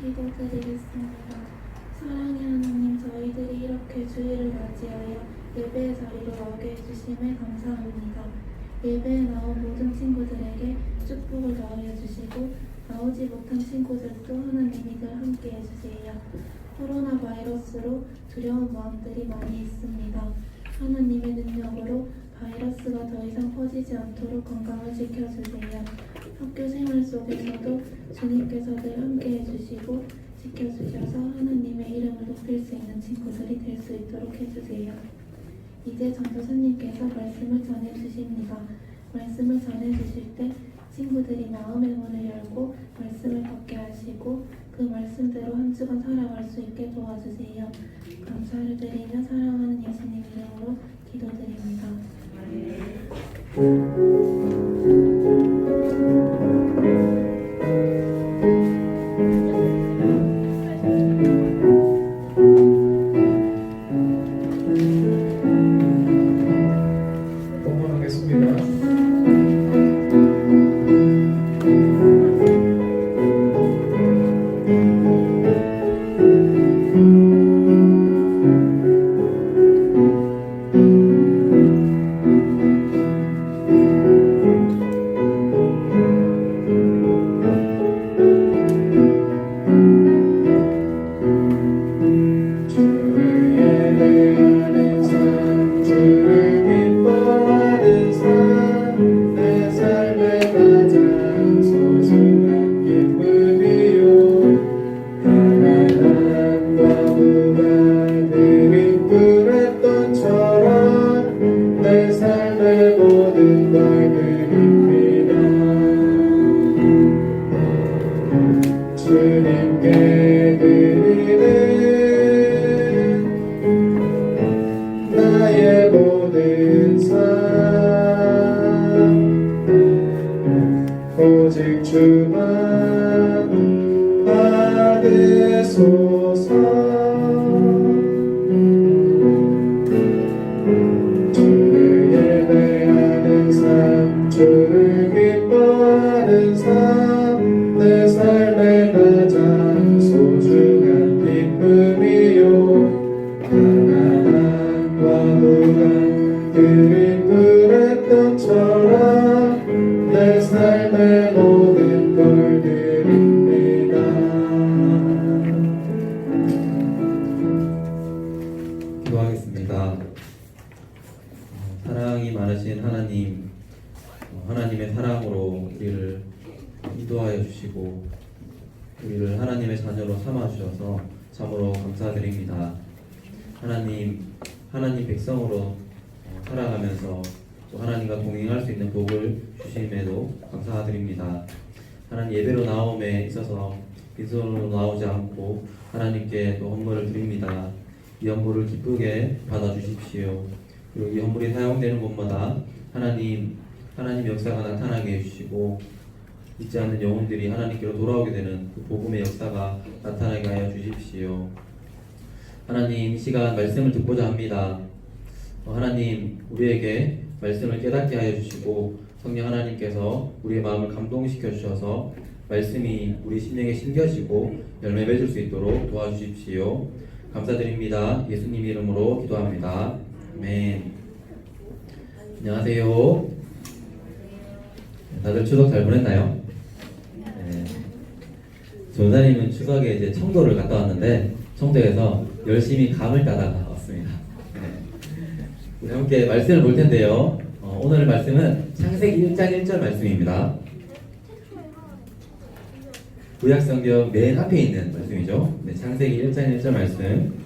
기도드리겠습니다. 사랑의 하나님, 저희들이 이렇게 주일을 맞이하여 예배의 자리로 나오게 해주심에 감사합니다. 예배에 나온 모든 친구들에게 축복을 더하여 주시고 나오지 못한 친구들도 하나님이 늘 함께 해주세요. 코로나 바이러스로 두려운 마음들이 많이 있습니다. 하나님의 능력으로 바이러스가 더 이상 퍼지지 않도록 건강을 지켜주세요. 학교 생활 속에서도 주님께서 늘 함께 해주시고 지켜주셔서 하나님의 이름을 높일 수 있는 친구들이 될 수 있도록 해주세요. 이제 전도사님께서 말씀을 전해주십니다. 말씀을 전해주실 때 친구들이 마음의 문을 열고 말씀을 받게 하시고 그 말씀대로 한 주간 살아갈 수 있게 도와주세요. 감사를 드리며 사랑하는 예수님 이름으로 기도드립니다. 오직 주만 받으소서. 주를 예배하는 삶, 주를 기뻐하는 삶, 내 삶의 가장 소중한 기쁨이요. 가난함과 무관 그리 그랬던 처럼 내 삶의 모든 걸 드립니다. 기도하겠습니다. 사랑이 많으신 하나님, 하나님의 사랑으로 우리를 인도하여 주시고 우리를 하나님의 자녀로 삼아 주셔서 참으로 감사드립니다. 하나님 백성으로 살아가면서 또 하나님과 동행할 수 있는 복을 주심에도 감사드립니다. 하나님 예배로 나옴에 있어서 빈손으로 나오지 않고 하나님께 또 헌물을 드립니다. 이 헌물을 기쁘게 받아주십시오. 그리고 이 헌물이 사용되는 곳마다 하나님 역사가 나타나게 해주시고 잊지 않는 영혼들이 하나님께로 돌아오게 되는 그 복음의 역사가 나타나게 하여 주십시오. 하나님 이 시간 말씀을 듣고자 합니다. 하나님 우리에게 말씀을 깨닫게 하여 주시고 성령 하나님께서 우리의 마음을 감동시켜 주셔서 말씀이 우리 심령에 심겨지고 열매 맺을 수 있도록 도와주십시오. 감사드립니다. 예수님 이름으로 기도합니다. 아멘. 안녕하세요. 다들 추석 잘 보냈나요? 네. 전사님은 추석에 이제 청도를 갔다 왔는데 청도에서 열심히 감을 따다가 왔습니다. 네. 우리 함께 말씀을 볼 텐데요. 오늘 말씀은 창세기 1장 1절 말씀입니다. 구약성경 맨 앞에 있는 말씀이죠. 네, 창세기 1장 1절 말씀.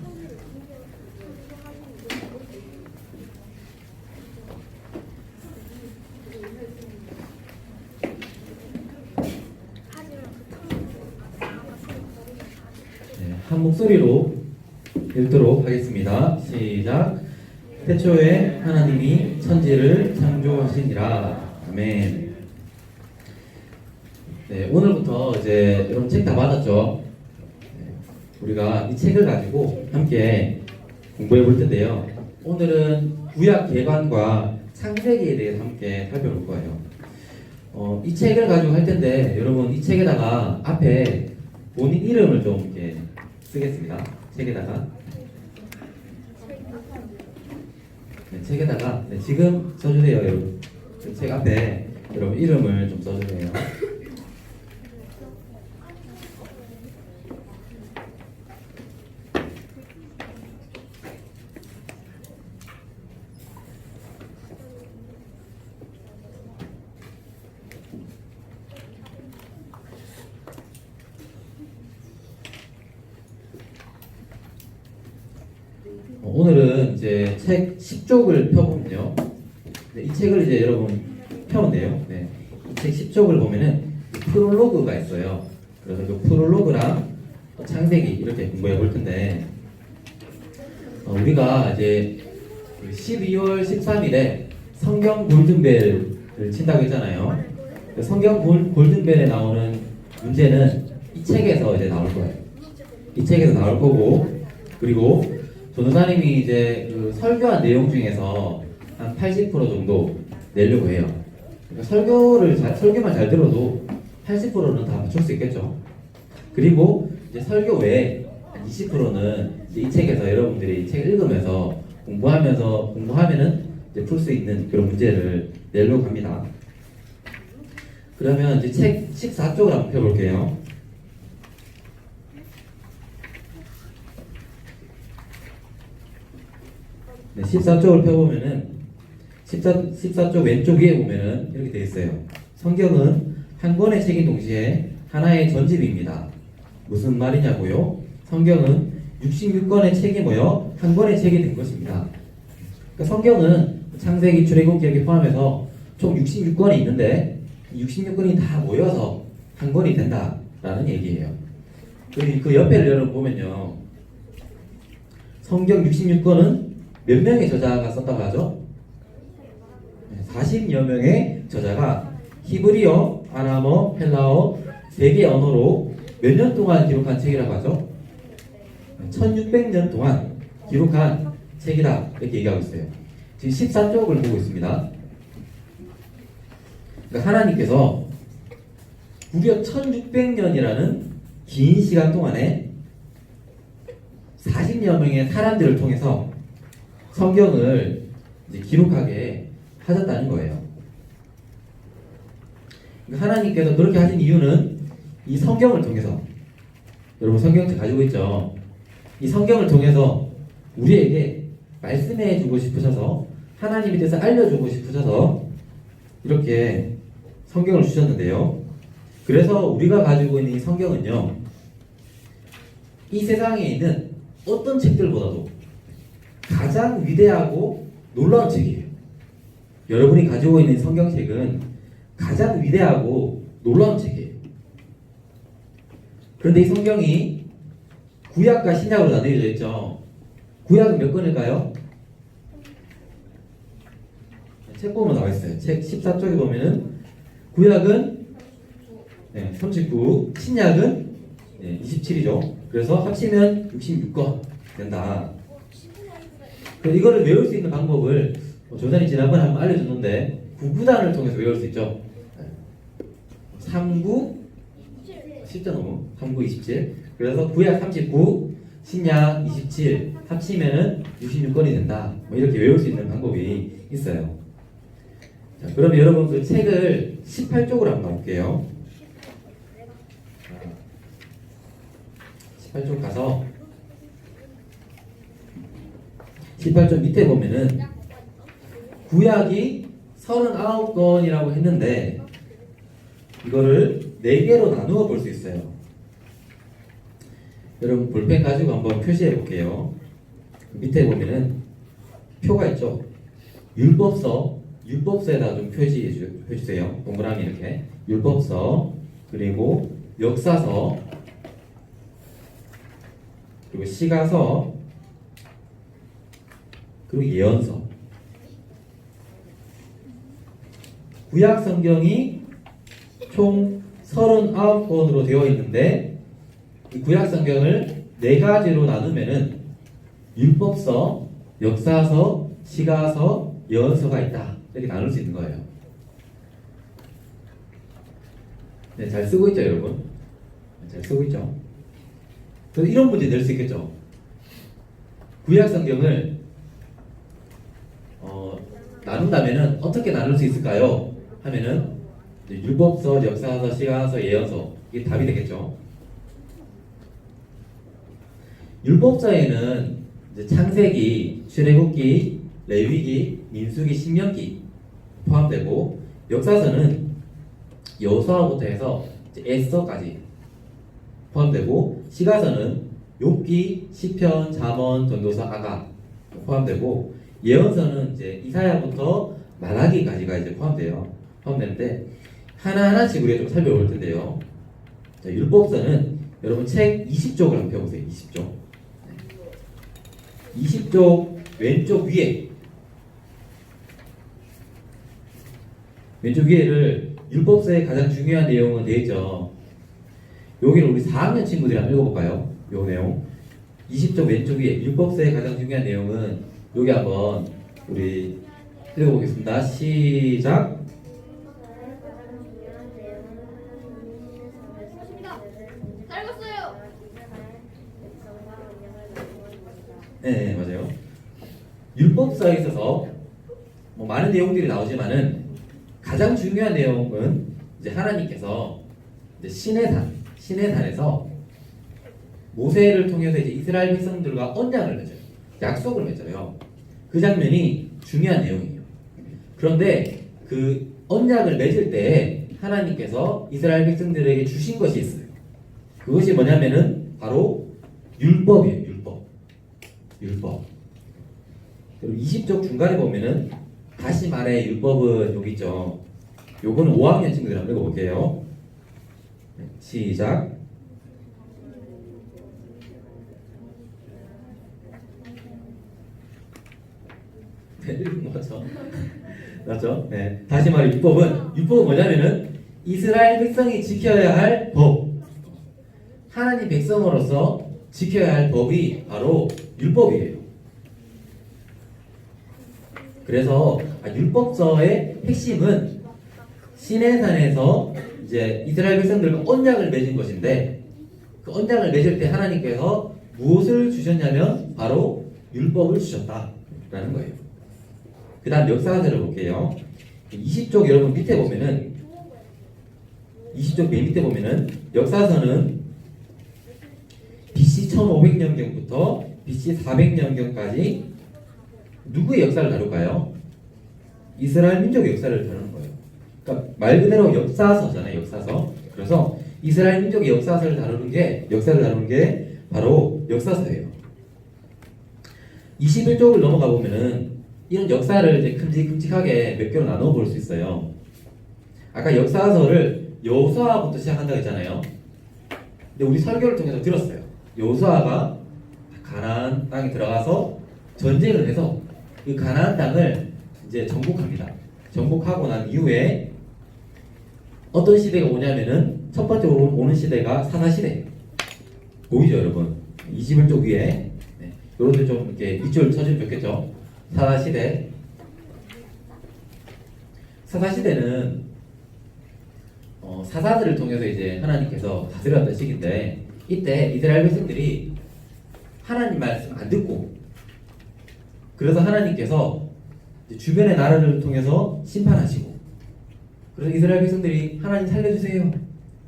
네, 한 목소리로 읽도록 하겠습니다. 시작. 태초에 하나님이 천지를 창조하시니라. 아멘. 네, 오늘부터 이제 여러분 책 다 받았죠? 네, 우리가 이 책을 가지고 함께 공부해 볼 텐데요. 오늘은 구약 개관과 창세기에 대해서 함께 살펴볼 거예요. 이 책을 가지고 할 텐데 여러분 이 책에다가 앞에 본인 이름을 좀 이렇게 쓰겠습니다. 책에다가. 네, 책에다가 네, 지금 써주세요, 여러분. 책 앞에 여러분 이름을 좀 써주세요. 오늘은 이제 책 10쪽을 펴보면요. 네, 이 책을 이제 여러분 펴본대요. 네, 이 책 10쪽을 보면은 프롤로그가 있어요. 그래서 그 프롤로그랑 창세기 이렇게 공부해 볼 텐데, 우리가 이제 12월 13일에 성경 골든벨을 친다고 했잖아요. 그 성경 골든벨에 나오는 문제는 이 책에서 이제 나올 거예요. 이 책에서 나올 거고, 그리고 전도사님이 이제 그 설교한 내용 중에서 한 80% 정도 내려고 해요. 그러니까 설교만 잘 들어도 80%는 다 맞출 수 있겠죠. 그리고 이제 설교 외에 20%는 이 책에서 여러분들이 이 책을 읽으면서 공부하면은 이제 풀 수 있는 그런 문제를 내려고 합니다. 그러면 이제 책 14쪽을 한번 펴볼게요. 네, 14쪽을 펴보면은 14쪽 왼쪽 위에 보면은 이렇게 되어 있어요. 성경은 한 권의 책인 동시에 하나의 전집입니다. 무슨 말이냐고요? 성경은 66권의 책이 모여 한 권의 책이 된 것입니다. 그러니까 성경은 창세기, 출애굽기 이렇게 포함해서 총 66권이 있는데 66권이 다 모여서 한 권이 된다라는 얘기예요. 그 옆에를 여러분 보면요. 성경 66권은 몇 명의 저자가 썼다고 하죠? 40여 명의 저자가 히브리어, 아람어, 헬라어 3개의 언어로 몇 년 동안 기록한 책이라고 하죠? 1600년 동안 기록한 책이다 이렇게 얘기하고 있어요. 지금 14쪽을 보고 있습니다. 그러니까 하나님께서 무려 1600년이라는 긴 시간 동안에 40여 명의 사람들을 통해서 성경을 이제 기록하게 하셨다는 거예요. 하나님께서 그렇게 하신 이유는 이 성경을 통해서, 여러분 성경책 가지고 있죠? 이 성경을 통해서 우리에게 말씀해 주고 싶으셔서, 하나님에 대해서 알려주고 싶으셔서 이렇게 성경을 주셨는데요. 그래서 우리가 가지고 있는 이 성경은요, 이 세상에 있는 어떤 책들보다도 가장 위대하고 놀라운 책이에요. 여러분이 가지고 있는 성경책은 가장 위대하고 놀라운 책이에요. 그런데 이 성경이 구약과 신약으로 나뉘어져 있죠. 구약은 몇 권일까요? 책 보면 나와 있어요. 책 14쪽에 보면은 구약은 39, 신약은 27이죠. 그래서 합치면 66권 된다. 이거를 외울 수 있는 방법을 조단이 지난번에 한번 알려줬는데 구구단을 통해서 외울 수 있죠. 39, 10자 넘어 39, 27. 그래서 구약 39, 신약 27 합치면은 66권이 된다. 뭐 이렇게 외울 수 있는 방법이 있어요. 자, 그럼 여러분 그 책을 18쪽으로 한번 볼게요. 18쪽 가서 18쪽 밑에 보면은 구약이 39권이라고 했는데 이거를 4개로 나누어 볼 수 있어요. 여러분 볼펜 가지고 한번 표시해 볼게요. 밑에 보면은 표가 있죠. 율법서에다 좀 표시해 주세요. 동그라미 이렇게 율법서, 그리고 역사서, 그리고 시가서, 그리고 예언서. 구약 성경이 총 39권으로 되어 있는데 이 구약 성경을 4가지로 나누면은 율법서, 역사서, 시가서, 예언서가 있다. 이렇게 나눌 수 있는 거예요. 네, 잘 쓰고 있죠, 여러분? 잘 쓰고 있죠? 그래서 이런 문제 낼 수 있겠죠. 구약 성경을 나눈다면은 어떻게 나눌 수 있을까요? 하면은 이제 율법서, 역사서, 시가서, 예언서 이게 답이 되겠죠. 율법서에는 이제 창세기, 출애굽기, 레위기, 민수기, 신명기 포함되고 역사서는 여호수아부터 해서 이제 에스더까지 포함되고 시가서는 욥기, 시편, 잠언, 전도서, 아가 포함되고 예언서는 이제 이사야부터 말라기까지가 이제 포함되는데 하나하나씩 우리가 좀 살펴볼 텐데요. 자, 율법서는 여러분 책 20쪽을 한번 펴보세요. 20쪽. 20쪽 왼쪽 위에를 율법서의 가장 중요한 내용은 되어 있죠. 여기를 우리 4학년 친구들이 한번 읽어볼까요? 요 내용 20쪽 왼쪽 위에 율법서의 가장 중요한 내용은 여기 한번 우리 읽어보겠습니다. 시작. 네, 맞아요. 율법서에 있어서 뭐 많은 내용들이 나오지만은 가장 중요한 내용은 이제 하나님께서 이제 시내산에서 모세를 통해서 이제 이스라엘 백성들과 언약을 맺어요. 약속을 맺어요. 그 장면이 중요한 내용이에요. 그런데 그 언약을 맺을 때 하나님께서 이스라엘 백성들에게 주신 것이 있어요. 그것이 뭐냐면은 바로 율법이에요. 율법. 그리고 20쪽 중간에 보면은 다시 말해 율법은 여기 있죠. 요거는 5학년 친구들 한번 읽어볼게요. 네, 시작. 맞죠? 맞죠? 네. 다시 말해 율법은 뭐냐면은 이스라엘 백성이 지켜야 할 법. 하나님 백성으로서 지켜야 할 법이 바로 율법이에요. 그래서 율법서의 핵심은 시내산에서 이제 이스라엘 백성들과 언약을 맺은 것인데 그 언약을 맺을 때 하나님께서 무엇을 주셨냐면 바로 율법을 주셨다라는 거예요. 그 다음 역사서를 볼게요. 20쪽 여러분 밑에 보면은 20쪽 맨 밑에 보면은 역사서는 BC 1500년경부터 BC 400년경까지 누구의 역사를 다룰까요? 이스라엘 민족의 역사를 다루는 거예요. 그러니까 말 그대로 역사서잖아요. 역사서. 그래서 이스라엘 민족의 역사를 다루는 게 바로 역사서예요. 21쪽을 넘어가 보면은 이런 역사를 이제 큼직큼직하게 몇 개로 나눠 볼 수 있어요. 아까 역사서를 여호수아부터 시작한다고 했잖아요. 근데 우리 설교를 통해서 들었어요. 여호수아가 가나안 땅에 들어가서 전쟁을 해서 이 가나안 땅을 이제 정복합니다. 정복하고 난 이후에 어떤 시대가 오냐면은 첫 번째 오는 시대가 사사시대. 보이죠, 여러분? 21쪽 위에. 네. 요런데 좀 이렇게 밑줄 쳐주면 좋겠죠? 사사시대. 사사시대는 사사들을 통해서 이제 하나님께서 다스렸던 시기인데 이때 이스라엘 백성들이 하나님 말씀 안 듣고 그래서 하나님께서 주변의 나라를 통해서 심판하시고 그래서 이스라엘 백성들이 하나님 살려주세요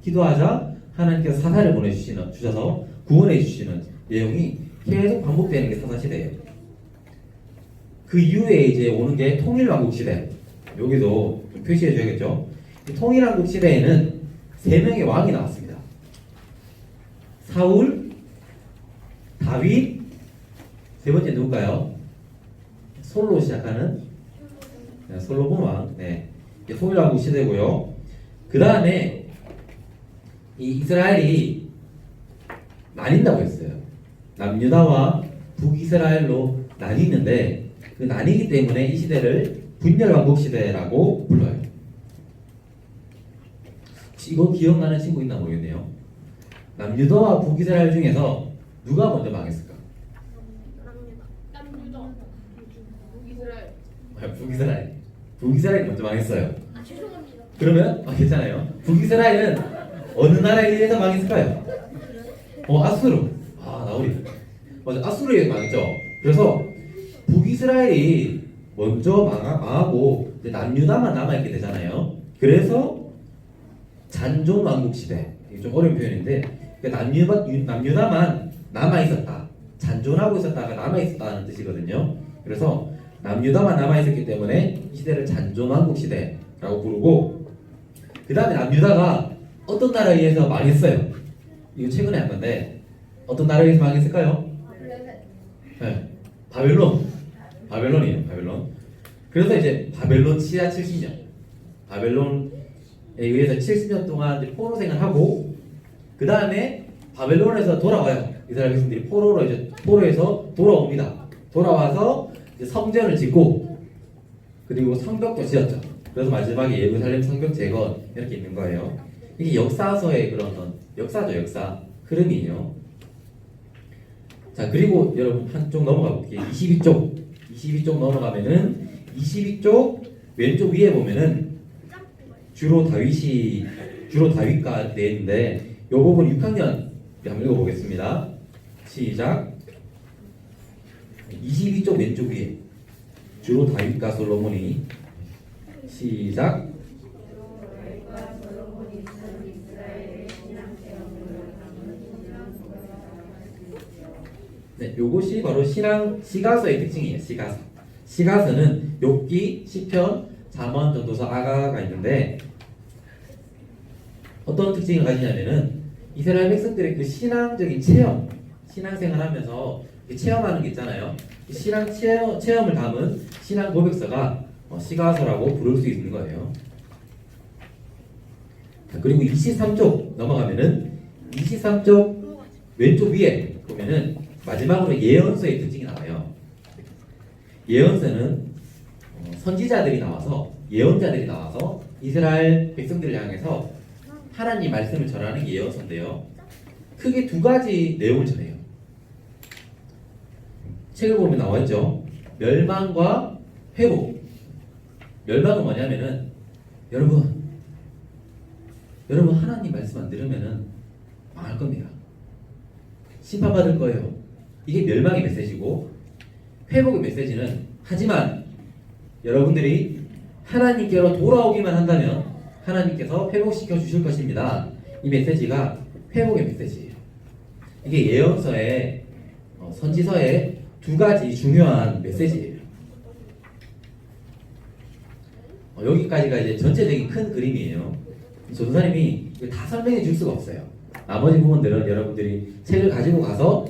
기도하자 하나님께서 사사를 보내주셔서 구원해 주시는 내용이 계속 반복되는 게 사사시대예요. 그 이후에 이제 오는 게 통일왕국시대. 여기도 좀 표시해 줘야겠죠. 통일왕국시대에는 3명의 왕이 나왔습니다. 사울, 다윗, 세 번째 누굴까요? 솔로 시작하는 솔로몬 왕. 네. 통일왕국 시대고요. 그 다음에 이 이스라엘이 나뉜다고 했어요. 남유다와 북이스라엘로 나뉘는데 그 나뉘기 때문에 이 시대를 분열왕국 시대라고 불러요. 혹시 이거 기억나는 친구 있나 모르겠네요. 남유다와 북이스라엘 중에서 누가 먼저 망했을까? 북이스라엘이 먼저 망했어요. 죄송합니다. 그러면 괜찮아요. 북이스라엘은 어느 나라에 의해서 망했을까요? 아수르. 나홀이. 맞아, 아수르에게 망했죠. 그래서 북이스라엘이 먼저 망하고 이제 남유다만 남아있게 되잖아요. 그래서 잔존 왕국 시대. 이게 좀 어려운 표현인데 남유다만 남아있었다. 잔존하고 있었다가 남아있었다는 뜻이거든요. 그래서 남유다만 남아있었기 때문에 이 시대를 잔존 왕국 시대라고 부르고, 그 다음에 남유다가 어떤 나라에 의해서 망했어요. 이거 최근에 한 건데 어떤 나라에 의해서 망했을까요? 네, 바벨론이에요. 바벨론. 그래서 이제 바벨론 치하 70년, 바벨론에 의해서 70년 동안 이제 포로 생활하고, 그 다음에 바벨론에서 돌아와요. 이스라엘 백성들이 포로에서 돌아옵니다. 돌아와서 이제 성전을 짓고 그리고 성벽도 지었죠. 그래서 마지막에 예루살렘 성벽 재건 이렇게 있는 거예요. 이게 역사서의 그런 역사죠, 역사 흐름이에요. 자, 그리고 여러분 한쪽 넘어가 볼게요. 22쪽 넘어가면은 22쪽 왼쪽 위에 보면은 주로 다윗과 되어 있는데 이 부분 6학년 한번 읽어보겠습니다. 시작. 22쪽 왼쪽 위에 주로 다윗과 솔로몬이. 시작. 네, 요것이 바로 시가서의 특징이에요. 시가서는 욥기, 시편, 잠언, 전도서, 아가가 있는데 어떤 특징을 가지냐면은 이스라엘 백성들의 그 신앙적인 체험, 신앙생활하면서 체험하는 게 있잖아요. 신앙 체험을 담은 신앙 고백서가 시가서라고 부를 수 있는 거예요. 자, 그리고 23쪽 넘어가면은 23쪽 왼쪽 위에 보면은 마지막으로 예언서의 특징이 나와요. 예언서는 선지자들이 나와서, 예언자들이 나와서 이스라엘 백성들을 향해서 하나님 말씀을 전하는 게 예언서인데요. 크게 두 가지 내용을 전해요. 책을 보면 나와 있죠. 멸망과 회복. 멸망은 뭐냐면은 여러분 하나님 말씀 안 들으면은 망할 겁니다. 심판받을 거예요. 이게 멸망의 메시지고, 회복의 메시지는 하지만 여러분들이 하나님께로 돌아오기만 한다면 하나님께서 회복시켜 주실 것입니다. 이 메시지가 회복의 메시지예요. 이게 예언서의 선지서의 두 가지 중요한 메시지예요. 여기까지가 이제 전체적인 큰 그림이에요. 전도사님이 다 설명해 줄 수가 없어요. 나머지 부분들은 여러분들이 책을 가지고 가서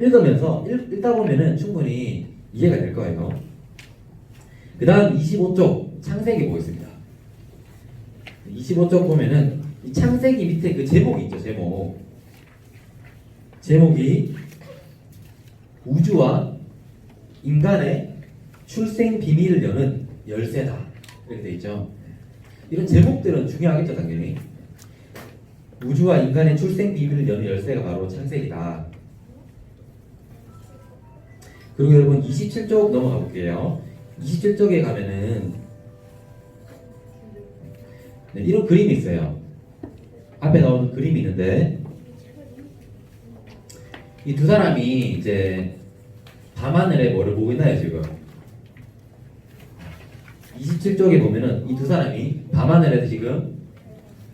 읽으면서 읽다 보면은 충분히 이해가 될 거예요. 그 다음 25쪽 창세기 보겠습니다. 25쪽 보면은 이 창세기 밑에 그 제목이 있죠. 제목이 우주와 인간의 출생 비밀을 여는 열쇠다 이렇게 돼 있죠. 이런 제목들은 중요하겠죠, 당연히. 우주와 인간의 출생 비밀을 여는 열쇠가 바로 창세기다. 그리고 여러분 27쪽 넘어가 볼게요. 27쪽에 가면은 네, 이런 그림이 있어요. 앞에 나오는 그림이 있는데 이 두 사람이 이제 밤하늘에 뭐를 보고 있나요, 지금? 27쪽에 보면은 이 두 사람이 밤하늘에 지금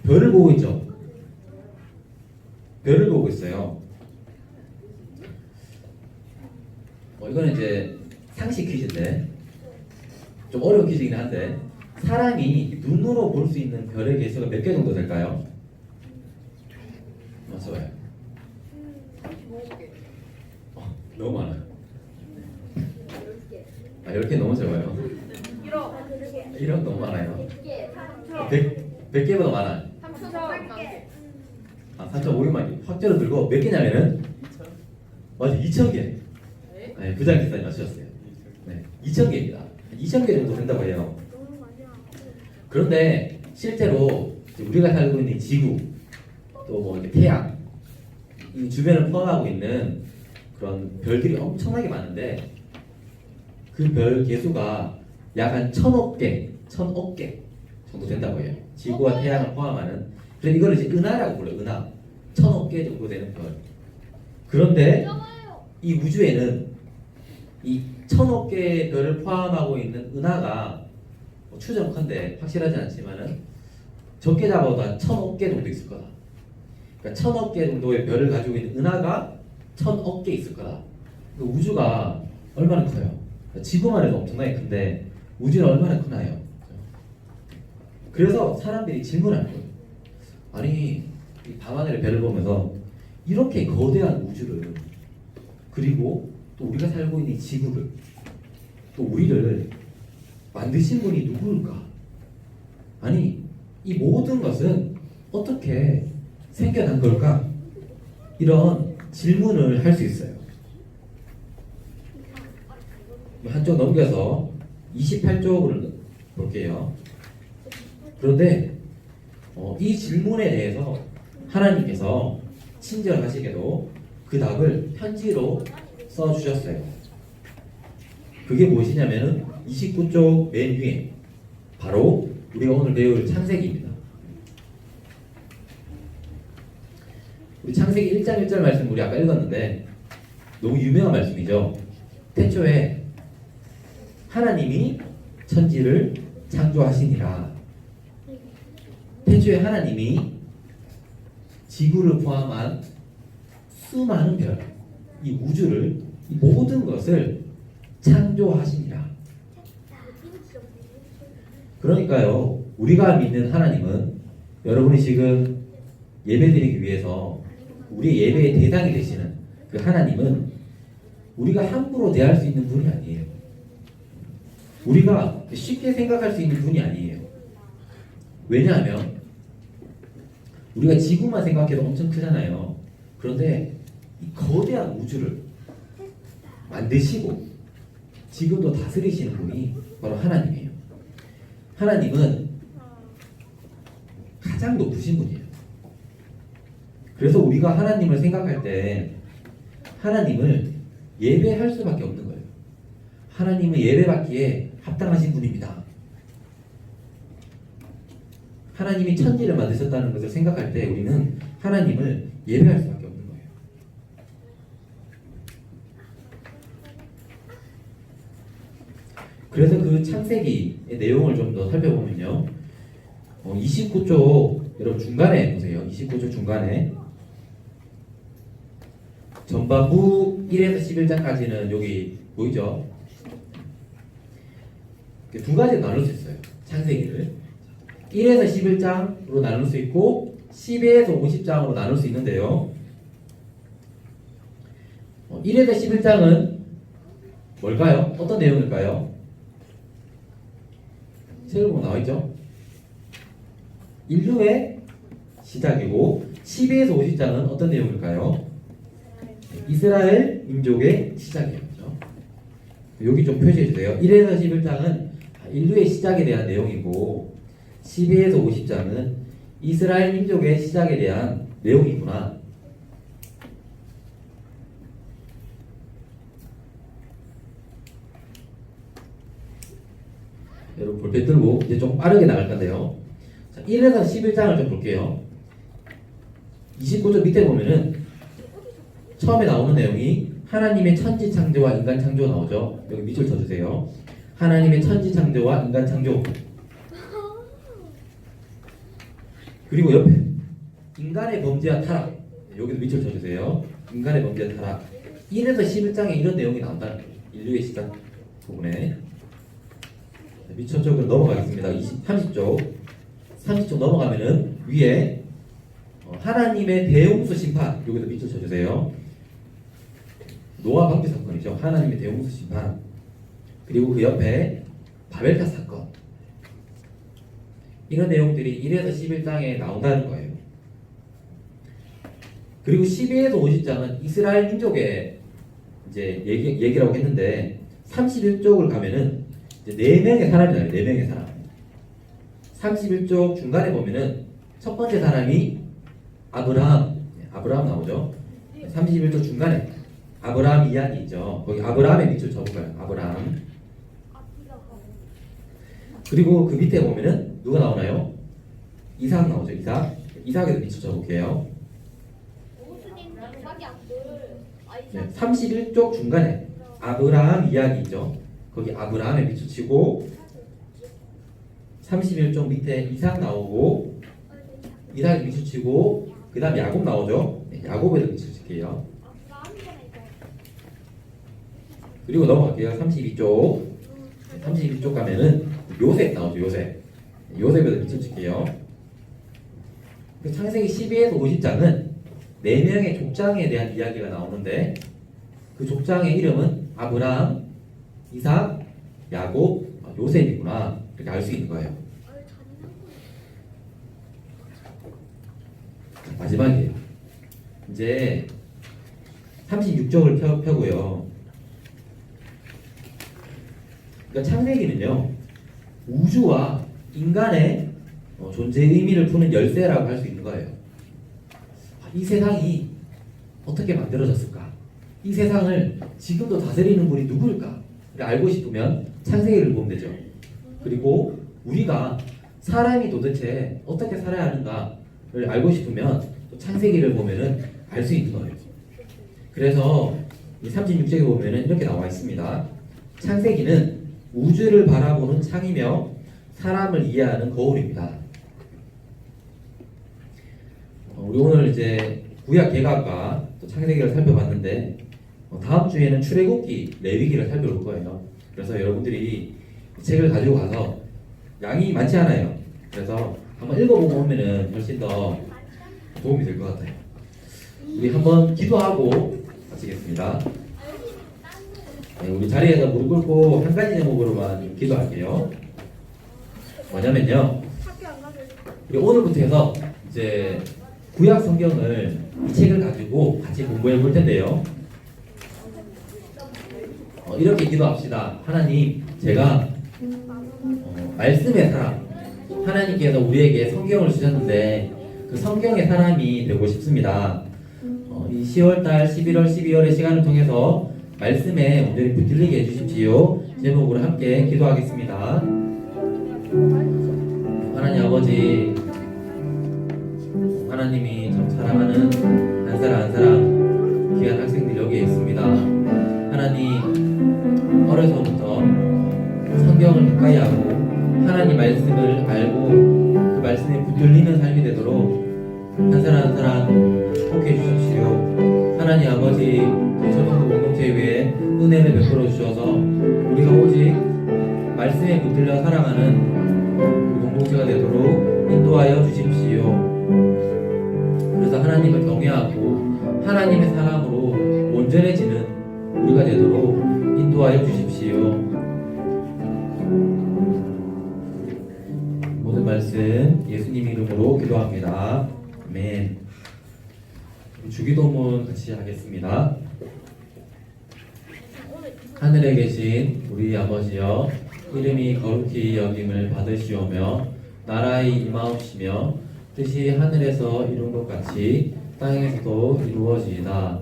별을 보고 있죠. 별을 보고 있어요. 이거는 이제 상식 퀴즈인데 좀 어려운 퀴즈이긴 한데, 사람이 눈으로 볼 수 있는 별의 개수가 몇 개 정도 될까요? 맞춰봐요. 너무 많아요. 10개 너무 적어요. 1억 너무 많아요. 100개보다 많아요. 3.5개만 확정을 들고 몇 개냐면은 맞아, 2,000개. 네, 부장 기사님 맞추셨어요. 네, 2,000개입니다. 2,000개 정도 된다고 해요. 그런데 실제로 우리가 살고 있는 지구, 또 뭐 이렇게 태양, 이 주변을 포함하고 있는 그런 별들이 엄청나게 많은데 그 별 개수가 약 한 1,000억 개 정도 된다고 해요. 지구와 태양을 포함하는. 그래서 이걸 이제 은하라고 불러요. 은하. 1,000억 개 정도 되는 별. 그런데 이 우주에는 이 1000억 개의 별을 포함하고 있는 은하가 추정컨대 확실하지 않지만은 적게 잡아도 한 1000억 개 정도 있을 거다. 그러니까 1000억 개 정도의 별을 가지고 있는 은하가 1000억 개 있을 거다. 그 우주가 얼마나 커요? 그러니까 지구만 해도 엄청나게 큰데 우주는 얼마나 크나요? 그래서 사람들이 질문하는 거예요. 아니 이 밤하늘의 별을 보면서 이렇게 거대한 우주를, 그리고 또 우리가 살고 있는 이 지구를, 또 우리를 만드신 분이 누구일까? 아니 이 모든 것은 어떻게 생겨난 걸까? 이런 질문을 할 수 있어요. 한쪽 넘겨서 28쪽을 볼게요. 그런데 이 질문에 대해서 하나님께서 친절하시게도 그 답을 편지로 써주셨어요. 그게 무엇이냐면은 29쪽 맨 위에 바로 우리가 오늘 배울 창세기입니다. 우리 창세기 1장 1절 말씀 우리 아까 읽었는데 너무 유명한 말씀이죠. 태초에 하나님이 천지를 창조하시니라. 태초에 하나님이 지구를 포함한 수많은 별, 이 우주를, 이 모든 것을 창조하시니라. 그러니까요, 우리가 믿는 하나님은, 여러분이 지금 예배드리기 위해서 우리의 예배의 대상이 되시는 그 하나님은 우리가 함부로 대할 수 있는 분이 아니에요. 우리가 쉽게 생각할 수 있는 분이 아니에요. 왜냐하면 우리가 지구만 생각해도 엄청 크잖아요. 그런데 이 거대한 우주를 만드시고 지금도 다스리시는 분이 바로 하나님이에요. 하나님은 가장 높으신 분이에요. 그래서 우리가 하나님을 생각할 때 하나님을 예배할 수밖에 없는 거예요. 하나님은 예배받기에 합당하신 분입니다. 하나님이 천지를 만드셨다는 것을 생각할 때 우리는 하나님을 예배할 수밖에 없는 거예요. 그래서 그 창세기의 내용을 좀 더 살펴보면요, 29쪽 여러분 중간에 보세요. 29쪽 중간에 전반부 1에서 11장까지는 여기 보이죠? 두 가지로 나눌 수 있어요. 창세기를 1에서 11장으로 나눌 수 있고 12에서 50장으로 나눌 수 있는데요, 1에서 11장은 뭘까요? 어떤 내용일까요? 책을 보면 나와있죠? 인류의 시작이고 12에서 50장은 어떤 내용일까요? 이스라엘 민족의 시작이에요. 그렇죠? 여기 좀 표시해주세요. 1에서 11장은 인류의 시작에 대한 내용이고 12에서 50장은 이스라엘 민족의 시작에 대한 내용이구나. 여러분 볼펜 들고 이제 좀 빠르게 나갈 건데요. 자, 1에서 11장을 좀 볼게요. 29쪽 밑에 보면은 처음에 나오는 내용이 하나님의 천지 창조와 인간 창조 나오죠. 여기 밑줄 쳐주세요. 하나님의 천지 창조와 인간 창조. 그리고 옆에 인간의 범죄와 타락. 여기도 밑줄 쳐주세요. 인간의 범죄와 타락. 1에서 11장에 이런 내용이 나온다는 거예요. 인류의 시작 부분에. 밑줄 쪽으로 넘어가겠습니다. 30쪽 넘어가면은 위에 하나님의 대홍수 심판. 여기도 밑줄 쳐주세요. 노아 방주 사건이죠. 하나님의 대홍수 심판. 그리고 그 옆에 바벨탑 사건. 이런 내용들이 1에서 11장에 나온다는 거예요. 그리고 12에서 50장은 이스라엘 민족의 이제 얘기라고 했는데 31쪽을 가면은 이제 4명의 사람이 나와요. 4명의 사람. 31쪽 중간에 보면은 첫 번째 사람이 아브라함 나오죠. 31쪽 중간에 아브라함 이야기 있죠. 거기 아브라함의 밑줄 쳐볼까요? 아브라함. 그리고 그 밑에 보면은 누가 나오나요? 이삭 나오죠. 이삭에도 밑줄 쳐볼게요. 네, 31쪽 중간에 아브라함 이야기 있죠. 거기 아브라함에 비추치고 31쪽 밑에 이삭 나오고 이삭에 비추치고 그 다음 야곱 나오죠. 네, 야곱에도 비추칠게요. 그리고 넘어갈게요. 32쪽 가면은 요셉 나오죠. 요셉에도 비춰칠게요. 창세기 12에서 50장은 4명의 족장에 대한 이야기가 나오는데 그 족장의 이름은 아브라함, 이삭, 야곱, 요셉이구나 이렇게 알 수 있는 거예요. 마지막이에요. 이제 36쪽을 펴고요. 그러니까 창세기는요 우주와 인간의 존재의 의미를 푸는 열쇠라고 할 수 있는 거예요. 이 세상이 어떻게 만들어졌을까? 이 세상을 지금도 다스리는 분이 누구일까? 알고 싶으면 창세기를 보면 되죠. 그리고 우리가 사람이 도대체 어떻게 살아야 하는가를 알고 싶으면 또 창세기를 보면은 알 수 있는 거예요. 그래서 이 36쪽에 보면은 이렇게 나와 있습니다. 창세기는 우주를 바라보는 창이며 사람을 이해하는 거울입니다. 우리 오늘 이제 구약 개각과 또 창세기를 살펴봤는데 다음 주에는 출애굽기, 레위기를 살펴볼 거예요. 그래서 여러분들이 이 책을 가지고 가서 양이 많지 않아요. 그래서 한번 읽어보고 오면은 훨씬 더 도움이 될 것 같아요. 우리 한번 기도하고 마치겠습니다. 네, 우리 자리에서 무릎 꿇고 한 가지 제목으로만 기도할게요. 뭐냐면요, 우리 오늘부터 해서 이제 구약 성경을 이 책을 가지고 같이 공부해 볼 텐데요. 이렇게 기도합시다. 하나님, 제가 말씀의 사람, 하나님께서 우리에게 성경을 주셨는데 그 성경의 사람이 되고 싶습니다. 이 10월달, 11월, 12월의 시간을 통해서 말씀에 온전히 붙들리게 해주십시오. 제목으로 함께 기도하겠습니다. 하나님 아버지, 하나님이 참 사랑하는 한 사람 한 사람 귀한 학생들이 여기에 있습니다. 하나님, 어려서부터 성경을 가까이 하고 하나님 말씀을 알고 그 말씀에 붙들리는 삶이 되도록 한 사람 한 사람 축복해 주십시오. 하나님 아버지, 초등부 공동체 위에 은혜를 베풀어 주셔서 우리가 오직 말씀에 붙들려 살아가는 우리 공동체가 되도록 인도하여 주십시오. 그래서 하나님을 경외하고 하나님의 사람으로 온전해지는 우리가 되도록 인도하여 주십시오. 모든 말씀 예수님 이름으로 기도합니다. 아멘. 주기도문 같이 하겠습니다. 하늘에 계신 우리 아버지여, 이름이 거룩히 여김을 받으시오며 나라의 임하옵시며 뜻이 하늘에서 이룬 것 같이 땅에서도 이루어지이다.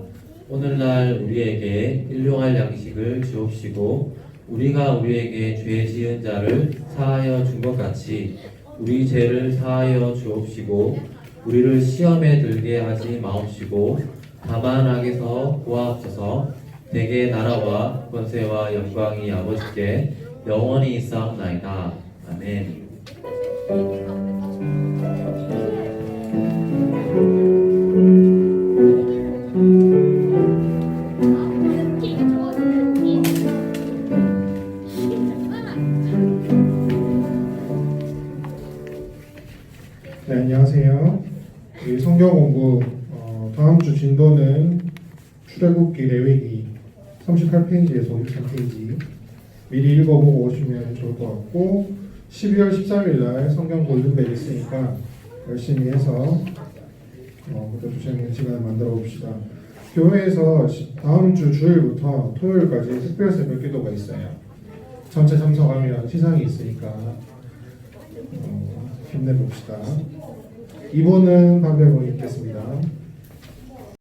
오늘날 우리에게 일용할 양식을 주옵시고 우리가 우리에게 죄 지은 자를 사하여 준 것 같이 우리 죄를 사하여 주옵시고 우리를 시험에 들게 하지 마옵시고 다만 악에서 구하옵소서. 대개 나라와 권세와 영광이 아버지께 영원히 있사옵나이다. 아멘. 네, 안녕하세요. 우리 성경 공부 다음 주 진도는 출애굽기, 레위기 38페이지에서 53페이지 미리 읽어보고 오시면 좋을 것 같고 12월 13일 날 성경 골든벨 있으니까 열심히 해서 그때 도 재밌는 시간을 만들어 봅시다. 교회에서 다음 주 주일부터 토요일까지 특별 새벽 기도가 있어요. 전체 참석하면 시상이 있으니까 힘내봅시다. 2부는 담배 보이 있겠습니다.